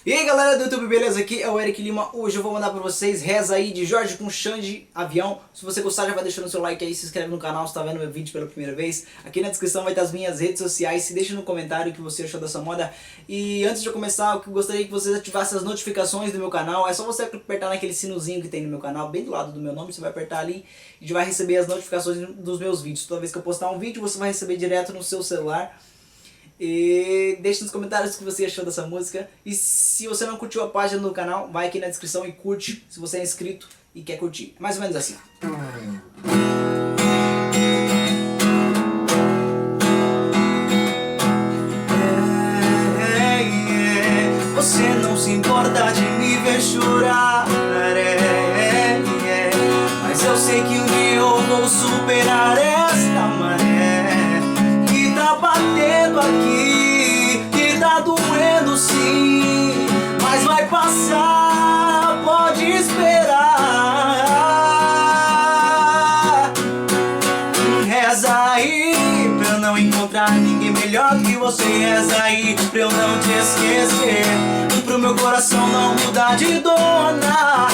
E aí galera do YouTube, beleza? Aqui é o Eric Lima. Hoje eu vou mandar pra vocês Reza Aí de Jorge com Xande Avião. Se você gostar, já vai deixando o seu like aí, se inscreve no canal se tá vendo meu vídeo pela primeira vez. Aqui na descrição vai estar as minhas redes sociais, se deixa no comentário o que você achou dessa moda. E antes de eu começar, eu gostaria que vocês ativassem as notificações do meu canal. É só você apertar naquele sinozinho que tem no meu canal, bem do lado do meu nome, você vai apertar ali e já vai receber as notificações dos meus vídeos. Toda vez que eu postar um vídeo, você vai receber direto no seu celular. E deixe nos comentários o que você achou dessa música. E se você não curtiu a página do canal, vai aqui na descrição e curte, se você é inscrito e quer curtir. Mais ou menos assim. Você não se importa de me ver chorar, mas eu sei que um dia eu vou superar esta maré que tá batendo aqui, que tá doendo sim, mas vai passar, pode esperar. Reza aí pra eu não encontrar ninguém melhor que você. Reza aí pra eu não te esquecer, pro meu coração não mudar de dona.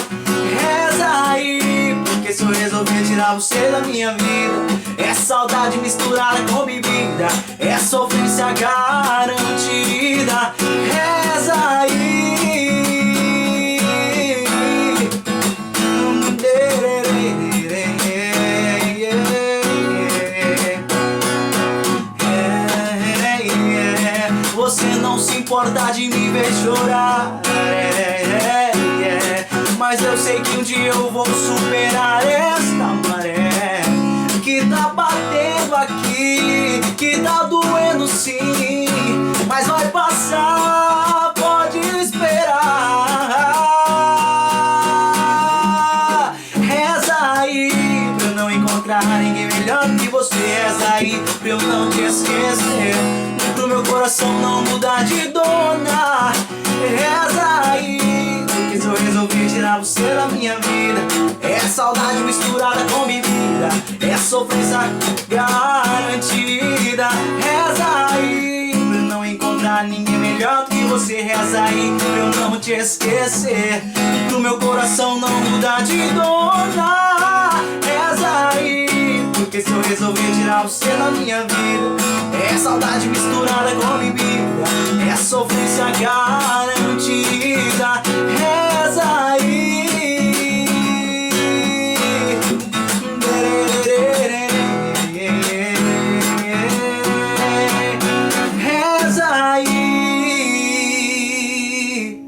Reza aí, porque se eu resolver tirar você da minha vida, é saudade misturada com bebida, é sofrência garantida. Reza aí. Você não se importa de me ver chorar, mas eu sei que um dia eu vou superar esta maré que tá batendo aqui, que tá doendo sim, mas vai passar, pode esperar. Reza aí pra eu não encontrar ninguém melhor que você. Reza aí pra eu não te esquecer, pro meu coração não mudar de dona. Reza aí, porque se eu resolver tirar você da minha vida, é saudade misturada com bebida, é sofrência garantida. Reza aí pra eu não encontrar ninguém melhor que você. Reza aí pra eu não te esquecer, pro meu coração não mudar de dona. Reza aí, porque se eu resolver tirar você da minha vida, é saudade misturada com bebida, é sofrência garantida.